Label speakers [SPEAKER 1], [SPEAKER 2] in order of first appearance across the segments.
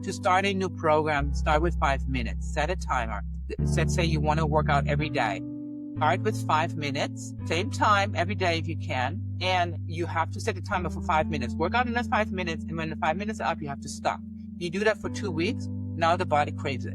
[SPEAKER 1] To start a new program, start with 5 minutes. Set a timer. Let's say you want to work out every day. Start with 5 minutes, same time every day if you can. And you have to set a timer for 5 minutes. Work out in those 5 minutes. And when the 5 minutes are up, you have to stop. You do that for 2 weeks. Now the body craves it.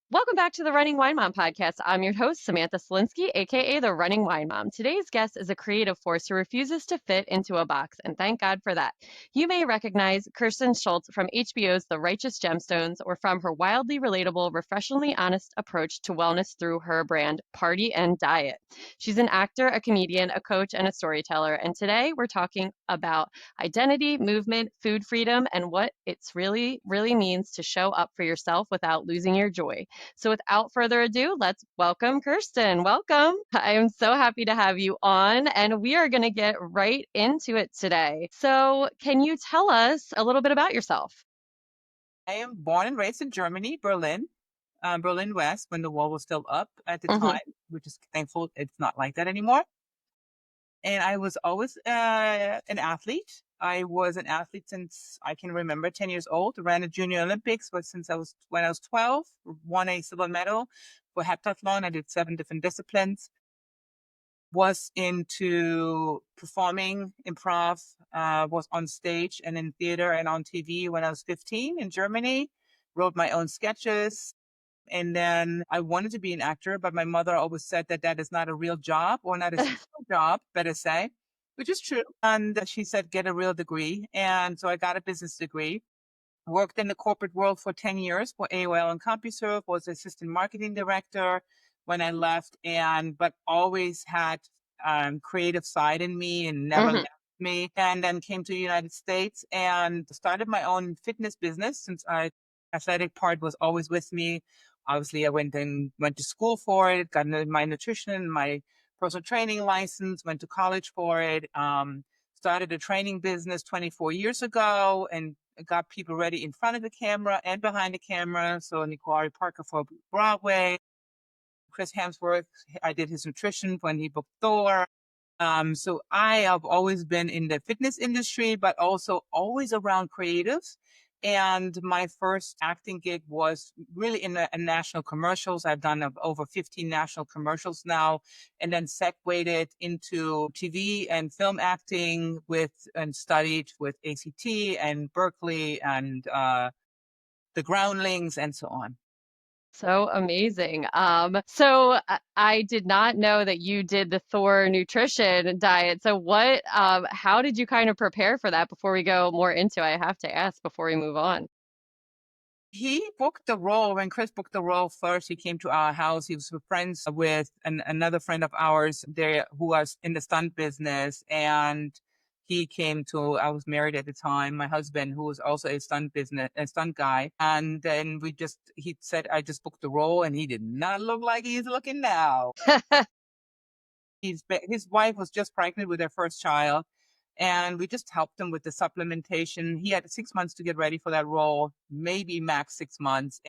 [SPEAKER 2] Welcome back to the Running Wine Mom podcast. I'm your host, Samantha Selinsky, aka the Running Wine Mom. Today's guest is a creative force who refuses to fit into a box, and thank God for that. You may recognize Kerstin Schulze from HBO's The Righteous Gemstones, or from her wildly relatable, refreshingly honest approach to wellness through her brand, Party and Diet. She's an actor, a comedian, a coach, and a storyteller. And today we're talking about identity, movement, food freedom, and what it's really means to show up for yourself without losing your joy. So without further ado, let's welcome Kerstin. Welcome. I am so happy to have you on, and we are going to get right into it today. So can you tell us a little bit about yourself?
[SPEAKER 1] I am born and raised in Germany, Berlin West, when the wall was still up at the time, which is thankful it's not like that anymore. And I was always an athlete. I was an athlete since I can remember, 10 years old. Ran the Junior Olympics when I was 12. Won a silver medal for heptathlon. I did 7 different disciplines. Was into performing, improv. Was on stage and in theater and on TV when I was 15 in Germany. Wrote my own sketches. And then I wanted to be an actor, but my mother always said that is not a real job, or not a secure job, better say, which is true. And she said, get a real degree. And so I got a business degree, worked in the corporate world for 10 years for AOL and CompuServe, was assistant marketing director when I left, but always had creative side in me and never left me. And then came to the United States and started my own fitness business, since athletic part was always with me. Obviously, I went to school for it, got my nutrition, my personal training license, went to college for it, started a training business 24 years ago, and got people ready in front of the camera and behind the camera. So Nicole Parker for Broadway, Chris Hemsworth, I did his nutrition when he booked Thor. So I have always been in the fitness industry, but also always around creatives. And my first acting gig was really in national commercials. I've done over 15 national commercials now, and then segued it into TV and film acting and studied with ACT and Berkeley and the Groundlings and so on.
[SPEAKER 2] So amazing. So I did not know that you did the Thor nutrition diet. So how did you kind of prepare for that before we go more into it? I have to ask before we move on.
[SPEAKER 1] He booked the role. When Chris booked the role first, he came to our house. He was friends with another friend of ours there who was in the stunt business. And he came to, I was married at the time, my husband, who was also a stunt guy. And then he said, I just booked the role, and he did not look like he's looking now. His wife was just pregnant with their first child, and we just helped him with the supplementation. He had 6 months to get ready for that role, maybe max 6 months.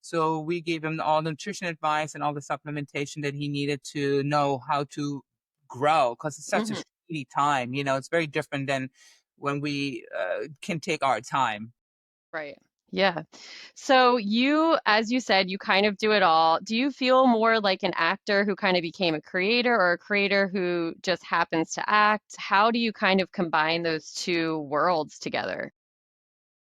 [SPEAKER 1] So we gave him all the nutrition advice and all the supplementation that he needed to know how to grow, because it's such a shitty time. It's very different than when we can take our time.
[SPEAKER 2] Right. Yeah. So as you said, you kind of do it all. Do you feel more like an actor who kind of became a creator, or a creator who just happens to act? How do you kind of combine those two worlds together?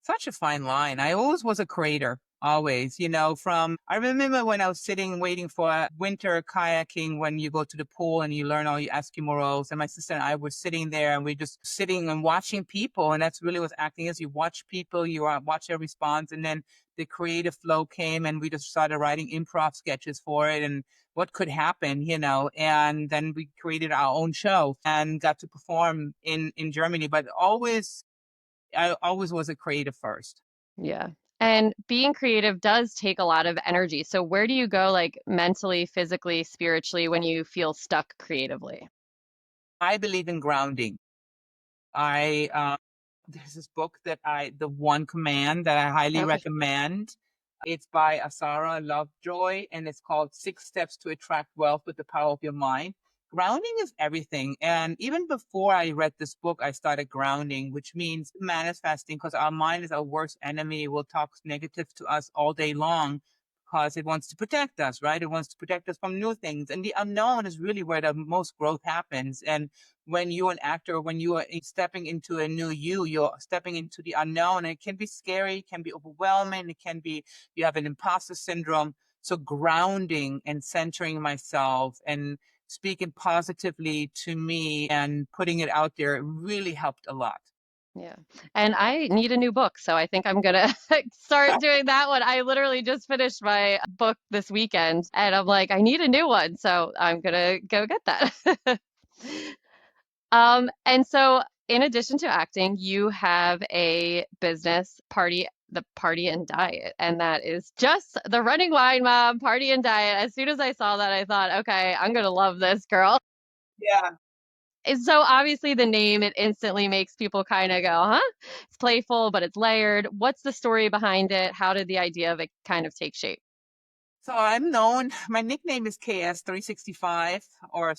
[SPEAKER 1] Such a fine line. I always was a creator. Always, I remember when I was sitting waiting for winter kayaking, when you go to the pool and you learn all your Eskimo roles, and my sister and I were sitting there, and we just sitting and watching people. And that's really what acting is. You watch people, you watch their response, and then the creative flow came, and we just started writing improv sketches for it and what could happen, and then we created our own show and got to perform in Germany. But I always was a creative first.
[SPEAKER 2] Yeah. And being creative does take a lot of energy. So where do you go, like mentally, physically, spiritually, when you feel stuck creatively?
[SPEAKER 1] I believe in grounding. There's this book The One Command, that I highly recommend. It's by Asara Lovejoy, and it's called 6 Steps to Attract Wealth with the Power of Your Mind. Grounding is everything. And even before I read this book, I started grounding, which means manifesting, because our mind is our worst enemy. It will talk negative to us all day long because it wants to protect us, right? It wants to protect us from new things. And the unknown is really where the most growth happens. And when you're an actor, when you are stepping into a new you're stepping into the unknown. And it can be scary, it can be overwhelming, it can be, you have an imposter syndrome. So grounding and centering myself and speaking positively to me and putting it out there really helped a lot.
[SPEAKER 2] Yeah. And I need a new book, so I think I'm gonna start doing that one. I literally just finished my book this weekend and I'm like, I need a new one, so I'm gonna go get that. And so in addition to acting, you have a business party, the Party and Diet, and that is just the running wine mom, Party and Diet. As soon as I saw that, I thought, okay, I'm gonna love this girl.
[SPEAKER 1] Yeah.
[SPEAKER 2] And so obviously the name, it instantly makes people kind of go, huh? It's playful, but it's layered. What's the story behind it? How did the idea of it kind of take shape?
[SPEAKER 1] So I'm known, my nickname is KS365 or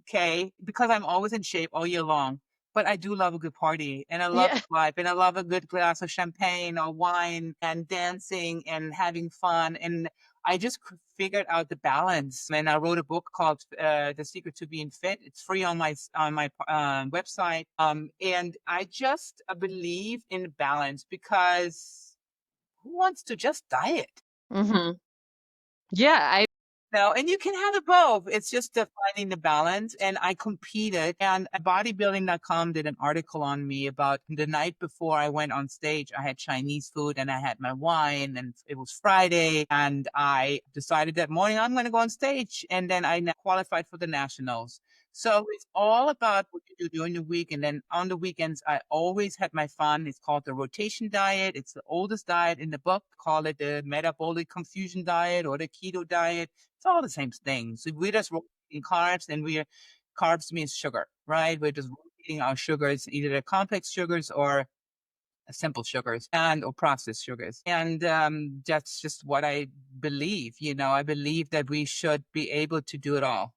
[SPEAKER 1] K because I'm always in shape all year long. But I do love a good party and I love
[SPEAKER 2] Yeah.
[SPEAKER 1] life and I love a good glass of champagne or wine and dancing and having fun. And I just figured out the balance. And I wrote a book called The Secret to Being Fit. It's free on my website. And I just believe in balance because who wants to just diet?
[SPEAKER 2] hmm Yeah, I
[SPEAKER 1] No, and you can have it both. It's just finding the balance. And I competed, and bodybuilding.com did an article on me about the night before I went on stage. I had Chinese food and I had my wine, and it was Friday. And I decided that morning I'm going to go on stage. And then I qualified for the nationals. So it's all about what you do during the week. And then on the weekends, I always had my fun. It's called the rotation diet. It's the oldest diet in the book. Call it the metabolic confusion diet or the keto diet. It's all the same thing. So we're just rotating carbs, and carbs means sugar, right? We're just rotating our sugars, either the complex sugars or simple sugars and or processed sugars. And that's just what I believe. I believe that we should be able to do it all.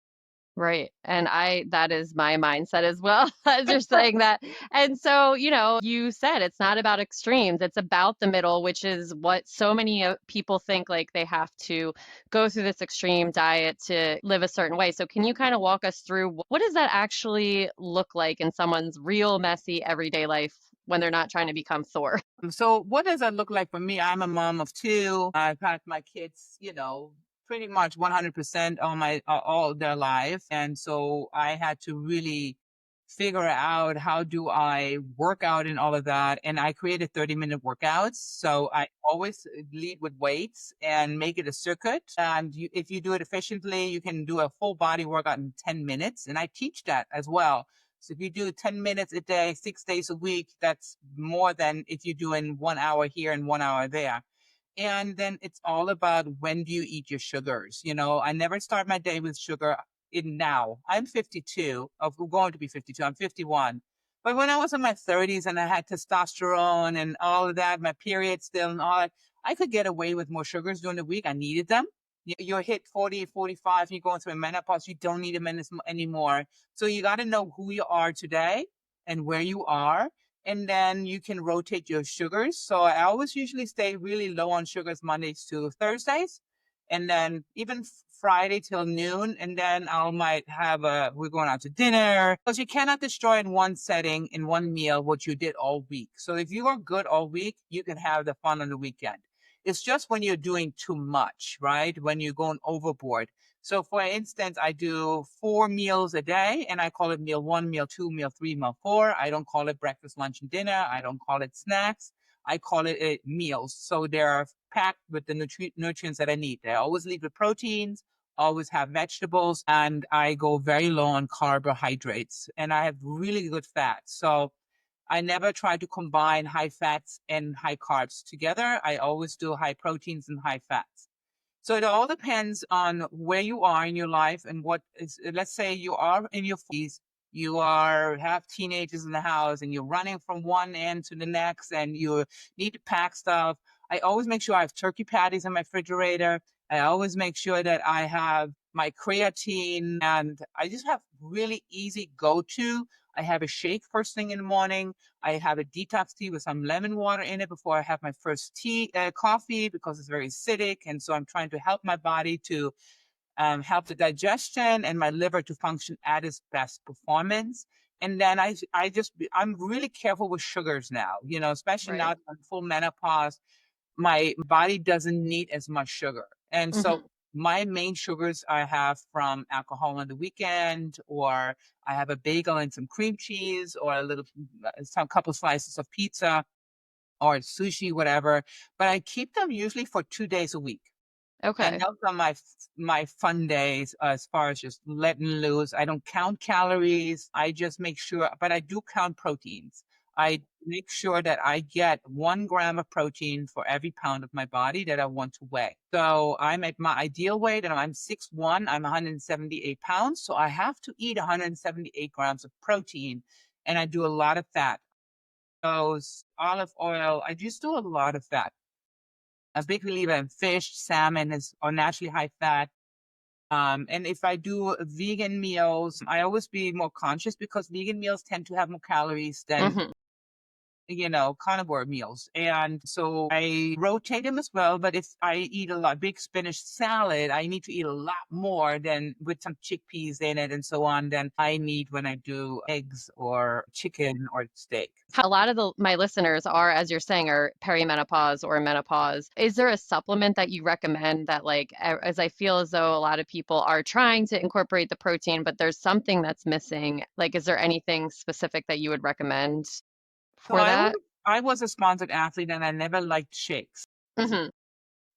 [SPEAKER 2] Right. And that is my mindset as well, as you're saying that. And so, you said it's not about extremes, it's about the middle, which is what so many people think like they have to go through this extreme diet to live a certain way. So, can you kind of walk us through what does that actually look like in someone's real messy everyday life when they're not trying to become Thor?
[SPEAKER 1] So what does that look like for me? I'm a mom of two. I've had my kids, pretty much 100% all their life. And so I had to really figure out how do I work out and all of that. And I created 30-minute workouts. So I always lead with weights and make it a circuit. And if you do it efficiently, you can do a full body workout in 10 minutes. And I teach that as well. So if you do 10 minutes a day, 6 days a week, that's more than if you're doing 1 hour here and 1 hour there. And then it's all about when do you eat your sugars? I never start my day with sugar in now. I'm 52, I'm going to be 52. I'm 51. But when I was in my 30s and I had testosterone and all of that, my period still and all that, I could get away with more sugars during the week. I needed them. You're hit 40, 45, you're going through a menopause, you don't need them anymore. So you got to know who you are today and where you are, and then you can rotate your sugars. So I always usually stay really low on sugars Mondays to Thursdays, and then even Friday till noon. And then I might have we're going out to dinner, because you cannot destroy in one setting, in one meal, what you did all week. So if you are good all week, you can have the fun on the weekend. It's just when you're doing too much, right? When you're going overboard. So for instance, I do 4 meals a day, and I call it meal 1, meal 2, meal 3, meal 4. I don't call it breakfast, lunch, and dinner. I don't call it snacks. I call it meals. So they're packed with the nutrients that I need. I always lead with proteins, always have vegetables, and I go very low on carbohydrates. And I have really good fats. So I never try to combine high fats and high carbs together. I always do high proteins and high fats. So it all depends on where you are in your life and what is, let's say you are in your 40s, have teenagers in the house and you're running from one end to the next and you need to pack stuff. I always make sure I have turkey patties in my refrigerator I always make sure that I have my creatine, and I just have really easy go-to. I have a shake first thing in the morning. I have a detox tea with some lemon water in it before I have my first coffee, because it's very acidic. And so I'm trying to help my body to help the digestion and my liver to function at its best performance. And then I'm really careful with sugars now, especially now
[SPEAKER 2] Right.
[SPEAKER 1] that I'm full menopause. My body doesn't need as much sugar. And so my main sugars I have from alcohol on the weekend, or I have a bagel and some cream cheese, or some couple slices of pizza or sushi, whatever. But I keep them usually for 2 days a week. And
[SPEAKER 2] Okay.
[SPEAKER 1] those are my fun days, as far as just letting loose. I don't count calories. I just make sure, but I do count proteins. I make sure that I get 1 gram of protein for every pound of my body that I want to weigh. So I'm at my ideal weight, and I'm 6'1". I'm 178 pounds. So I have to eat 178 grams of protein, and I do a lot of fat. Those olive oil, I just do a lot of fat. A big believer in fish, salmon are naturally high fat. And if I do vegan meals, I always be more conscious, because vegan meals tend to have more calories than,
[SPEAKER 2] Hmm.
[SPEAKER 1] carnivore meals. And so I rotate them as well. But if I eat a lot, big spinach salad, I need to eat a lot more than with some chickpeas in it and so on than I need when I do eggs or chicken or steak.
[SPEAKER 2] A lot of my listeners are, as you're saying, are perimenopause or menopause. Is there a supplement that you recommend that, like, as I feel as though a lot of people are trying to incorporate the protein, but there's something that's missing? Like, is there anything specific that you would recommend
[SPEAKER 1] So
[SPEAKER 2] for that?
[SPEAKER 1] I was a sponsored athlete, and I never liked shakes.
[SPEAKER 2] Hmm.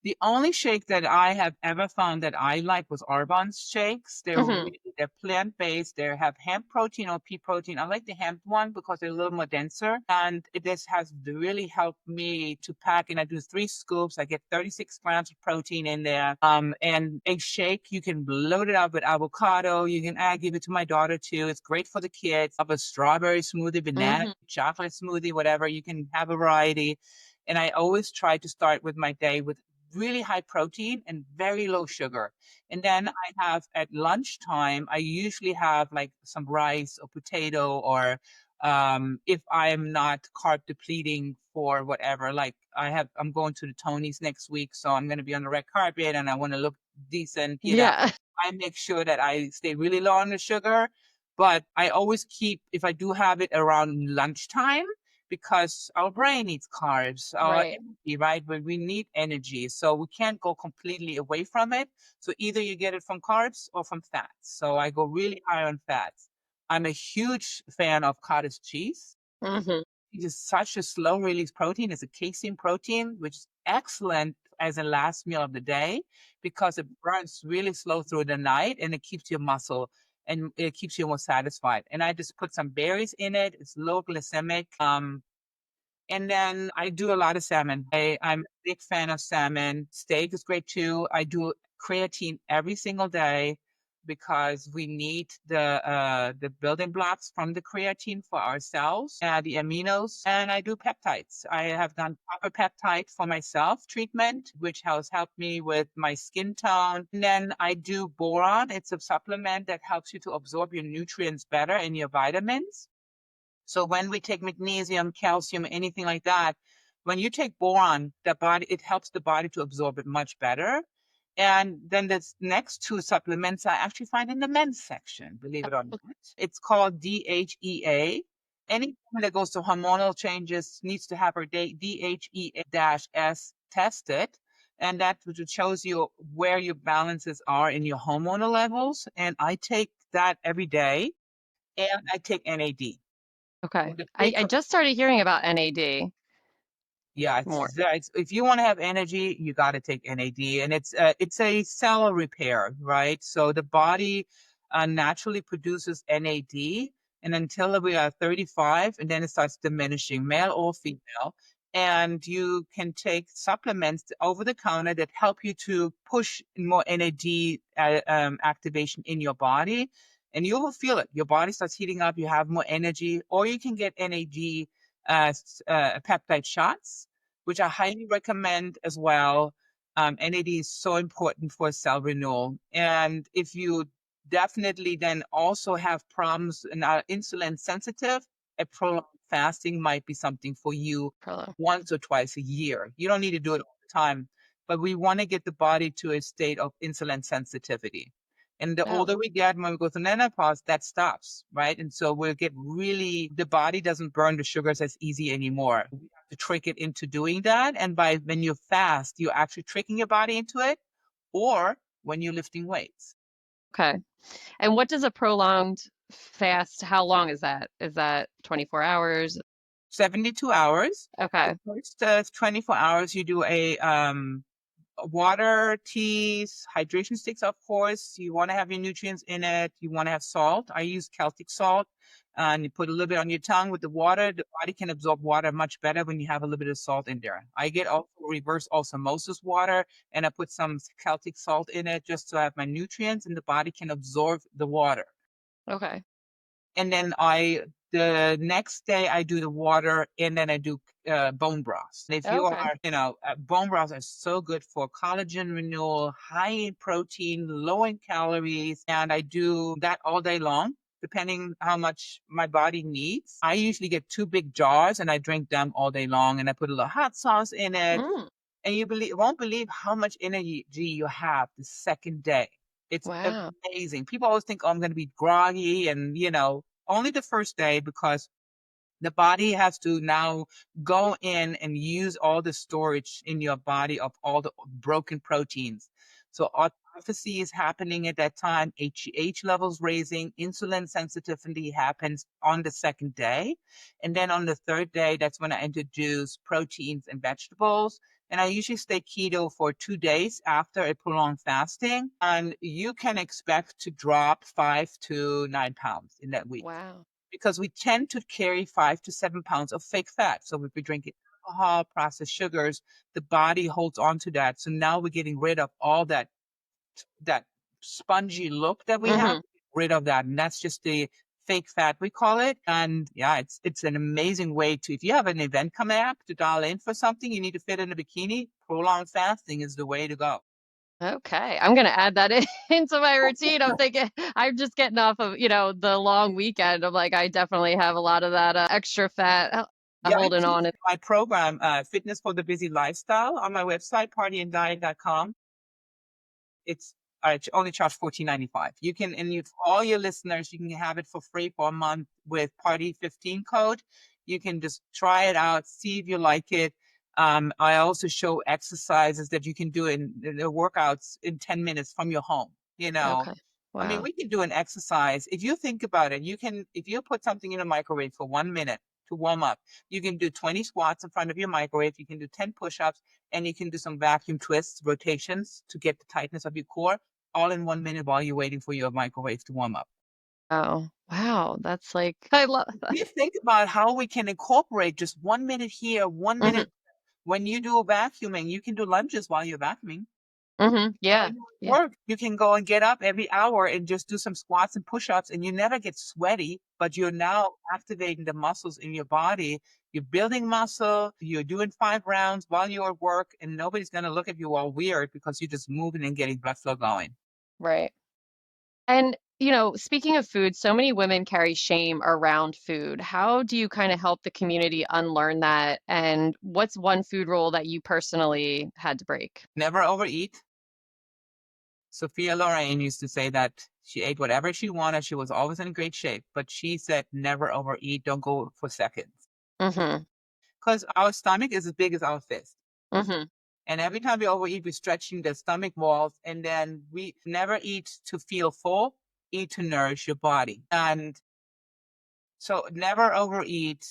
[SPEAKER 1] The only shake that I have ever found that I like was Arbonne's shakes.
[SPEAKER 2] Hmm.
[SPEAKER 1] They're plant-based. They have hemp protein or pea protein. I like the hemp one because they're a little more denser. And this has really helped me to pack. And I do 3 scoops. I get 36 grams of protein in there. And a shake, you can load it up with avocado. You can give it to my daughter too. It's great for the kids. Have a strawberry smoothie, banana,
[SPEAKER 2] Hmm.
[SPEAKER 1] chocolate smoothie, whatever. You can have a variety. And I always try to start with my day with really high protein and very low sugar. And then I have at lunchtime, I usually have like some rice or potato, or if I'm not carb depleting for whatever, like I'm going to the Tonys next week, so I'm going to be on the red carpet and I want to look decent,
[SPEAKER 2] Yeah.
[SPEAKER 1] I make sure that I stay really low on the sugar, but I always keep, if I do have it around lunchtime, because our brain needs carbs, our
[SPEAKER 2] Right.
[SPEAKER 1] energy, right? But we need energy. So we can't go completely away from it. So either you get it from carbs or from fats. So I go really high on fats. I'm a huge fan of cottage cheese.
[SPEAKER 2] Hmm.
[SPEAKER 1] It is such a slow release protein. It's a casein protein, which is excellent as a last meal of the day, because it burns really slow through the night, and it keeps your muscle, and it keeps you more satisfied. And I just put some berries in it. It's low glycemic. And then I do a lot of salmon. I'm a big fan of salmon. Steak is great too. I do creatine every single day, because we need the building blocks from the creatine for our cells, the aminos. And I do peptides. I have done copper peptide for myself treatment, which has helped me with my skin tone. And then I do boron. It's a supplement that helps you to absorb your nutrients better and your vitamins. So when we take magnesium, calcium, anything like that, when you take boron, it helps the body to absorb it much better. And then the next 2 supplements I actually find in the men's section, believe it or not. It's called DHEA. Any woman that goes to hormonal changes needs to have her DHEA-S tested. And that shows you where your balances are in your hormonal levels. And I take that every day. And I take NAD.
[SPEAKER 2] Okay.
[SPEAKER 1] Well, the
[SPEAKER 2] I just started hearing about NAD
[SPEAKER 1] Yeah,
[SPEAKER 2] more.
[SPEAKER 1] if you want to have energy, you got to take NAD, and it's a cell repair, right? So the body naturally produces NAD, and until we are 35, and then it starts diminishing, male or female. And you can take supplements over the counter that help you to push more NAD activation in your body, and you will feel it. Your body starts heating up. You have more energy, or you can get NAD peptide shots, which I highly recommend as well. NAD is so important for cell renewal. And if you definitely then also have problems and are insulin sensitive, a prolonged fasting might be something for you
[SPEAKER 2] Prolong.
[SPEAKER 1] once or twice a year. You don't need to do it all the time, but we want to get the body to a state of insulin sensitivity. And the
[SPEAKER 2] Oh,
[SPEAKER 1] older we get, when we go through menopause, that stops, right? And so we'll get really, the body doesn't burn the sugars as easy anymore. We have to trick it into doing that. And by when you fast, you're actually tricking your body into it, or when you're lifting weights.
[SPEAKER 2] okay. And what does a prolonged fast, how long is that? Is that 24 hours?
[SPEAKER 1] 72 hours. The
[SPEAKER 2] Okay.
[SPEAKER 1] first 24 hours, you do a water, teas, hydration sticks, of course. You want to have your nutrients in it. You want to have salt. I use Celtic salt. And you put a little bit on your tongue with the water. The body can absorb water much better when you have a little bit of salt in there. I get also reverse osmosis water, and I put some Celtic salt in it just to have my nutrients, and the body can absorb the water.
[SPEAKER 2] Okay.
[SPEAKER 1] And then the next day I do the water, and then I do bone broth. If you
[SPEAKER 2] Okay.
[SPEAKER 1] are, bone broths are so good for collagen renewal, high in protein, low in calories, and I do that all day long, depending how much my body needs. I usually get 2 big jars, and I drink them all day long, and I put a little hot sauce in it,
[SPEAKER 2] Mm,
[SPEAKER 1] and you won't believe how much energy you have the second day. It's
[SPEAKER 2] wow.
[SPEAKER 1] amazing. People always think, oh, I'm going to be groggy, and only the first day, because the body has to now go in and use all the storage in your body of all the broken proteins. So autophagy is happening at that time, HGH levels raising, insulin sensitivity happens on the second day. And then on the third day, that's when I introduce proteins and vegetables. And I usually stay keto for 2 days after a prolonged fasting. And you can expect to drop 5 to 9 pounds in that week,
[SPEAKER 2] Wow.
[SPEAKER 1] because we tend to carry 5 to 7 pounds of fake fat. So if we're drinking alcohol, processed sugars, the body holds on to that. So now we're getting rid of all that spongy look that we have,
[SPEAKER 2] Hmm.
[SPEAKER 1] rid of that. And that's just the fake fat, we call it. And yeah, it's an amazing way to, if you have an event coming up to dial in for something, you need to fit in a bikini, prolonged fasting is the way to go.
[SPEAKER 2] Okay. I'm gonna add that in, into my routine. I'm thinking I'm just getting off of, the long weekend. I'm like, I definitely have a lot of that extra fat
[SPEAKER 1] Yeah, I
[SPEAKER 2] holding
[SPEAKER 1] teach
[SPEAKER 2] on.
[SPEAKER 1] my program, Fitness for the Busy Lifestyle, on my website, partyanddiet.com. It's I only charge $14.95. You can, and you, for all your listeners, you can have it for free for a month with Party 15 code. You can just try it out, see if you like it. I also show exercises that you can do in the workouts in 10 minutes from your home.
[SPEAKER 2] Okay.
[SPEAKER 1] I mean,
[SPEAKER 2] Wow.
[SPEAKER 1] we can do an exercise. If you think about it, if you put something in a microwave for 1 minute to warm up, you can do 20 squats in front of your microwave. You can do 10 push-ups, and you can do some vacuum twists, rotations to get the tightness of your core, all in 1 minute while you're waiting for your microwave to warm up.
[SPEAKER 2] Oh, wow. That's like, I love that.
[SPEAKER 1] You think about how we can incorporate just 1 minute here, one
[SPEAKER 2] Hmm.
[SPEAKER 1] minute. When you do vacuuming, you can do lunges while you're vacuuming.
[SPEAKER 2] Hmm.
[SPEAKER 1] While
[SPEAKER 2] Yeah.
[SPEAKER 1] you're at
[SPEAKER 2] Yeah.
[SPEAKER 1] work, you can go and get up every hour and just do some squats and push-ups, and you never get sweaty, but you're now activating the muscles in your body. You're building muscle, you're doing 5 rounds while you're at work, and nobody's going to look at you all weird because you're just moving and getting blood flow going.
[SPEAKER 2] Right. And, speaking of food, so many women carry shame around food. How do you kind of help the community unlearn that? And what's one food rule that you personally had to break?
[SPEAKER 1] Never overeat. Sophia Loren used to say that she ate whatever she wanted. She was always in great shape, but she said never overeat. Don't go for seconds,
[SPEAKER 2] Mm-hmm.
[SPEAKER 1] because our stomach is as big as our fist.
[SPEAKER 2] Mm-hmm.
[SPEAKER 1] And every time we overeat, we're stretching the stomach walls. And then we never eat to feel full, eat to nourish your body. And so never overeat.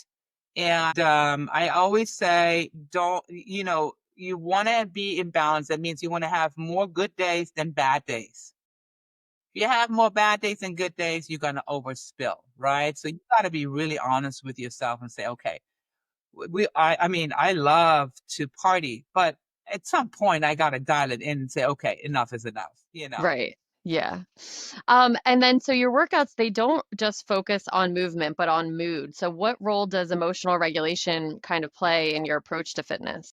[SPEAKER 1] And I always say, don't, you want to be in balance. That means you want to have more good days than bad days. If you have more bad days than good days, you're going to overspill, right? So you got to be really honest with yourself and say, okay, I mean, I love to party, but at some point I got to dial it in and say, okay, enough is enough.
[SPEAKER 2] Right. Yeah. And then so your workouts, they don't just focus on movement, but on mood. So what role does emotional regulation kind of play in your approach to fitness?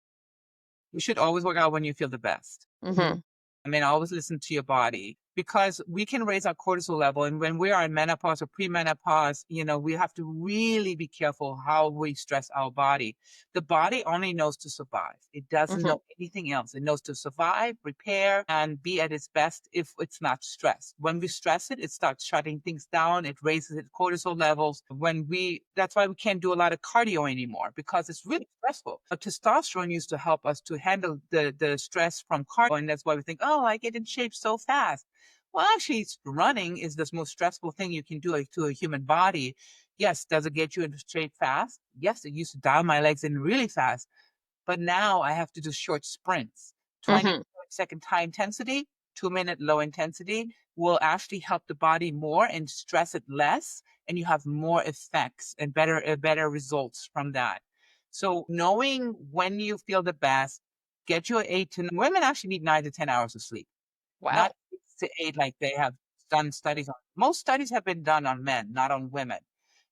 [SPEAKER 1] You should always work out when you feel the best.
[SPEAKER 2] Mm-hmm.
[SPEAKER 1] I mean, always listen to your body because we can raise our cortisol level. And when we are in menopause or premenopause, we have to really be careful how we stress our body. The body only knows to survive. It doesn't
[SPEAKER 2] Mm-hmm.
[SPEAKER 1] know anything else. It knows to survive, repair, and be at its best if it's not stressed. When we stress it, it starts shutting things down. It raises its cortisol levels. That's why we can't do a lot of cardio anymore because it's really stressful. Testosterone used to help us to handle the stress from cardio. And that's why we think, oh, I get in shape so fast. Well, actually, running is the most stressful thing you can do to a human body. Yes, does it get you into shape fast? Yes, it used to dial my legs in really fast. But now I have to do short sprints. 20
[SPEAKER 2] Mm-hmm.
[SPEAKER 1] second high intensity, 2 minute low intensity will actually help the body more and stress it less. And you have more effects and better results from that. So knowing when you feel the best, get your women actually need 9 to 10 hours of sleep,
[SPEAKER 2] Wow.
[SPEAKER 1] not 6 to 8 like they have done studies on. Most studies have been done on men, not on women.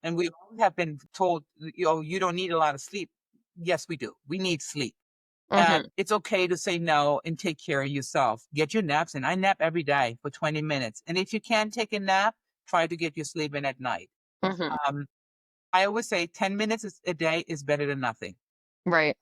[SPEAKER 1] And we have been told, you don't need a lot of sleep. Yes, we do. We need sleep. And
[SPEAKER 2] Mm-hmm.
[SPEAKER 1] it's okay to say no and take care of yourself. Get your naps in. I nap every day for 20 minutes. And if you can't take a nap, try to get your sleep in at night.
[SPEAKER 2] Mm-hmm.
[SPEAKER 1] Um, I always say 10 minutes a day is better than nothing.
[SPEAKER 2] Right.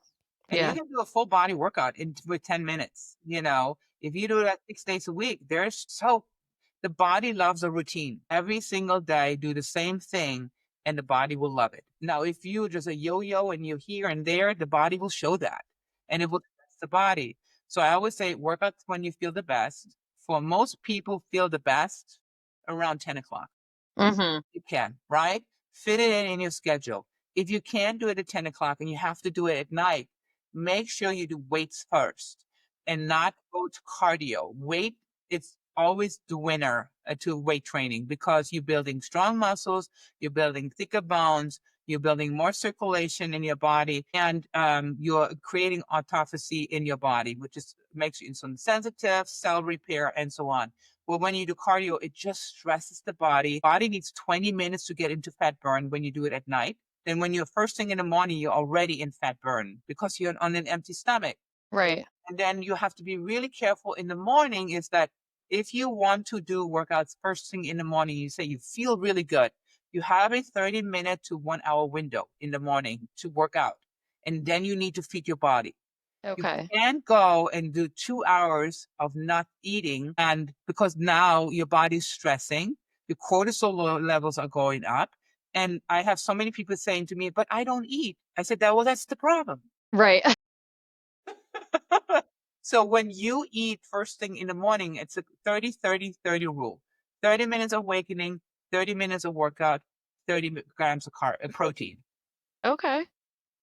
[SPEAKER 1] And you
[SPEAKER 2] Yeah.
[SPEAKER 1] can do a full body workout with 10 minutes. If you do that 6 days a week, the body loves a routine. Every single day, do the same thing, and the body will love it. Now, if you just a yo-yo and you're here and there, the body will show that, and it will stress the body. So I always say, work out when you feel the best. For most people, feel the best around 10 o'clock.
[SPEAKER 2] Mm-hmm.
[SPEAKER 1] You can, right? Fit it in your schedule. If you can't do it at 10 o'clock and you have to do it at night, make sure you do weights first and not go to cardio. Weight, it's always the winner to weight training because you're building strong muscles, you're building thicker bones, you're building more circulation in your body, and you're creating autophagy in your body, which makes you insulin sensitive, cell repair, and so on. Well, when you do cardio, it just stresses the body. Body needs 20 minutes to get into fat burn when you do it at night. Then when you're first thing in the morning, you're already in fat burn because you're on an empty stomach.
[SPEAKER 2] Right.
[SPEAKER 1] And then you have to be really careful in the morning is that if you want to do workouts first thing in the morning, you say you feel really good. You have a 30-minute to 1 hour window in the morning to work out. And then you need to feed your body. You
[SPEAKER 2] Okay.
[SPEAKER 1] can't go and do 2 hours of not eating. And because now your body's stressing, your cortisol levels are going up. And I have so many people saying to me, but I don't eat. I said, well, that's the problem.
[SPEAKER 2] Right.
[SPEAKER 1] So when you eat first thing in the morning, it's a 30-30-30 rule. 30 minutes awakening, 30 minutes of workout, 30 grams of protein.
[SPEAKER 2] Okay.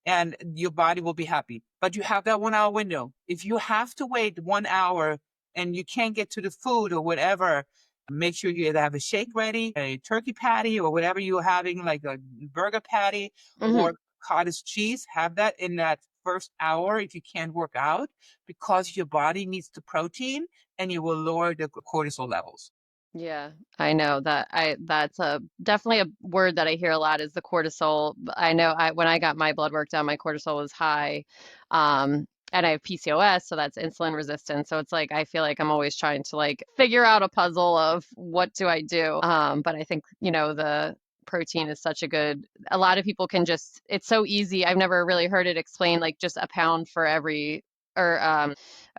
[SPEAKER 1] And your body will be happy. But you have that 1 hour window. If you have to wait 1 hour and you can't get to the food or whatever, make sure you either have a shake ready, a turkey patty, or whatever you're having, like a burger patty
[SPEAKER 2] Mm-hmm.
[SPEAKER 1] or cottage cheese. Have that in that first hour if you can't work out because your body needs the protein and you will lower the cortisol levels.
[SPEAKER 2] Yeah, I know that's a definitely a word that I hear a lot is the cortisol. I know when I got my blood work done, my cortisol was high. And I have PCOS, so that's insulin resistance. So it's like I feel like I'm always trying to like figure out a puzzle of what do I do. But I think, the protein is such a lot of people can just it's so easy. I've never really heard it explained like just a pound for every or a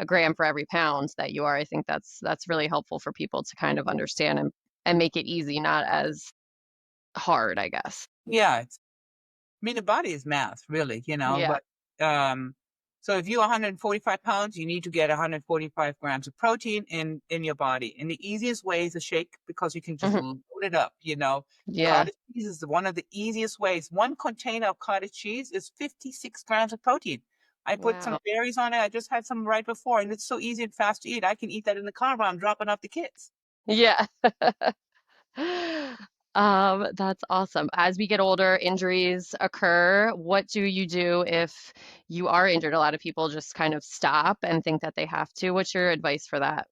[SPEAKER 2] gram for every pound that you are. I think that's really helpful for people to kind of understand and make it easy, not as hard, I guess.
[SPEAKER 1] Yeah, I mean, the body is math, really,
[SPEAKER 2] Yeah.
[SPEAKER 1] but so if you're 145 pounds, you need to get 145 grams of protein in your body. And the easiest way is a shake because you can just
[SPEAKER 2] Hmm.
[SPEAKER 1] load it up,
[SPEAKER 2] Yeah.
[SPEAKER 1] Cottage cheese is one of the easiest ways. One container of cottage cheese is 56 grams of protein. I put some
[SPEAKER 2] Wow.
[SPEAKER 1] berries on it. I just had some right before, and it's so easy and fast to eat. I can eat that in the car while I'm dropping off the kids.
[SPEAKER 2] Yeah. That's awesome. As we get older, injuries occur. What do you do if you are injured? A lot of people just kind of stop and think that they have to. What's your advice for that?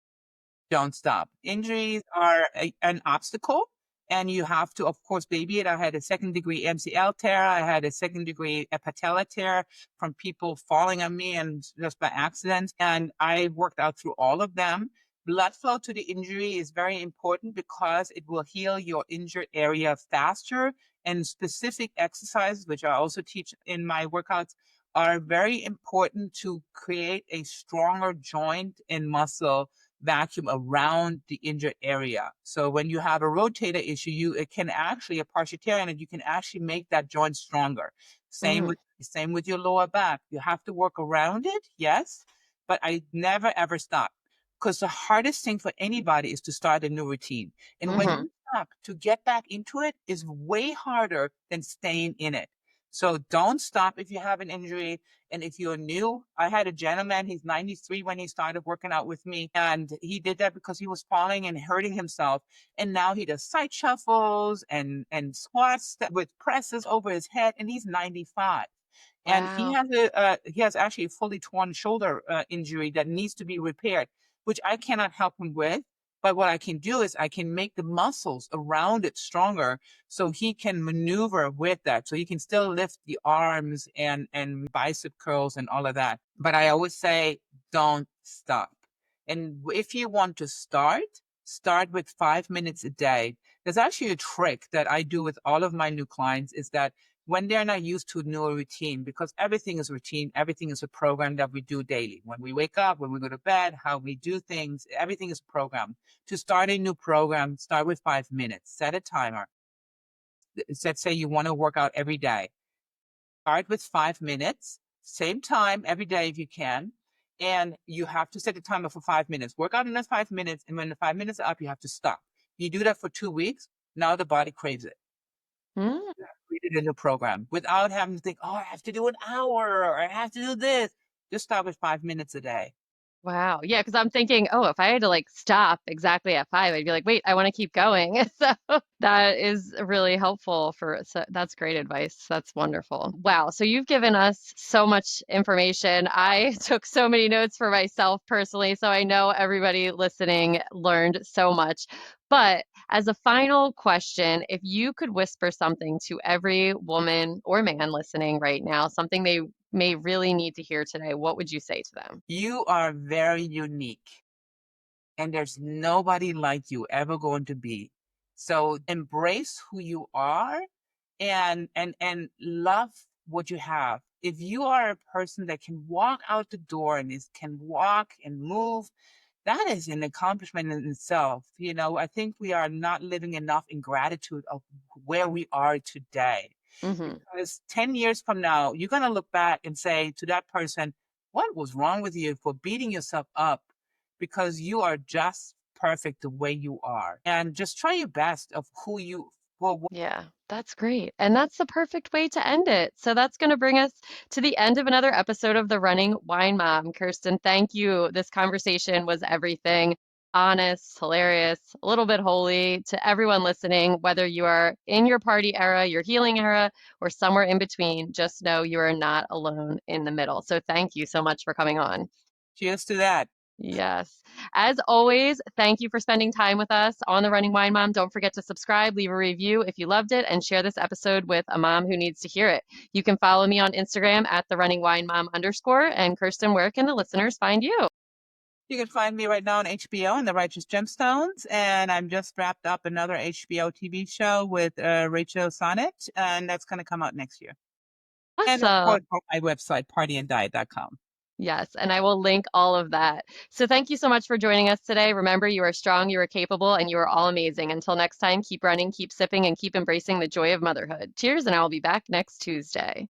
[SPEAKER 1] Don't stop. Injuries are an obstacle, And you have to, of course, baby it. I had a second-degree MCL tear. I had a second-degree patella tear from people falling on me and just by accident. And I worked out through all of them. Blood flow to the injury is very important because it will heal your injured area faster. And specific exercises, which I also teach in my workouts, are very important to create a stronger joint and muscle vacuum around the injured area. So when you have a rotator issue, it can actually, a partial tear in it, you can actually make that joint stronger. Same with your lower back. You have to work around it, yes, but I never ever stop. Because the hardest thing for anybody is to start a new routine. And when you stop, to get back into it is way harder than staying in it. So don't stop if you have an injury. And if you're new, I had a gentleman, he's 93 when he started working out with me. And he did that because he was falling and hurting himself. And now he does side shuffles and squats with presses over his head. And he's 95. And he
[SPEAKER 2] Wow.
[SPEAKER 1] has actually a fully torn shoulder injury that needs to be repaired, which I cannot help him with. But what I can do is I can make the muscles around it stronger so he can maneuver with that. So he can still lift the arms and bicep curls and all of that. But I always say, don't stop. And if you want to start with 5 minutes a day. There's actually a trick that I do with all of my new clients is that when they're not used to a new routine, because everything is routine, everything is a program that we do daily. When we wake up, when we go to bed, how we do things, everything is programmed. To start a new program, start with 5 minutes, set a timer. Let's say you want to work out every day. Start with 5 minutes, same time every day if you can. And you have to set a timer for 5 minutes. Work out in those 5 minutes. And when the 5 minutes are up, you have to stop. You do that for 2 weeks. Now the body craves it.
[SPEAKER 2] Mm.
[SPEAKER 1] Read it in the program without having to think, oh, I have to do an hour or I have to do this. Just start with 5 minutes a day.
[SPEAKER 2] Wow. Yeah, because I'm thinking, oh, if I had to like stop exactly at 5, I'd be like, wait, I want to keep going. So that is really helpful so that's great advice. That's wonderful. Wow. So you've given us so much information. I took so many notes for myself personally, so I know everybody listening learned so much. But as a final question, if you could whisper something to every woman or man listening right now, something they may really need to hear today, what would you say to them?
[SPEAKER 1] You are very unique and there's nobody like you ever going to be. So embrace who you are and love what you have. If you are a person that can walk out the door and can walk and move, that is an accomplishment in itself. You know, I think we are not living enough in gratitude of where we are today.
[SPEAKER 2] Hmm.
[SPEAKER 1] Because 10 years from now, you're going to look back and say to that person, what was wrong with you for beating yourself up? Because you are just perfect the way you are. And just try your best of who you well,
[SPEAKER 2] Yeah, that's great. And that's the perfect way to end it. So that's going to bring us to the end of another episode of The Running Wine Mom. Kirsten, thank you. This conversation was everything honest, hilarious, a little bit holy to everyone listening, whether you are in your party era, your healing era, or somewhere in between, just know you are not alone in the middle. So thank you so much for coming on.
[SPEAKER 1] cheers to that.
[SPEAKER 2] Yes. As always, thank you for spending time with us on The Running Wine Mom. Don't forget to subscribe, leave a review if you loved it, and share this episode with a mom who needs to hear it. You can follow me on Instagram at The Running Wine Mom _. And Kirsten, where can the listeners find you?
[SPEAKER 1] You can find me right now on HBO in The Righteous Gemstones, and I'm just wrapped up another HBO TV show with Rachel Sonnet, and that's going to come out next year. And of course,
[SPEAKER 2] Awesome.
[SPEAKER 1] on my website, partyanddiet.com.
[SPEAKER 2] Yes, and I will link all of that. So thank you so much for joining us today. Remember, you are strong, you are capable, and you are all amazing. Until next time, keep running, keep sipping, and keep embracing the joy of motherhood. Cheers, and I will be back next Tuesday.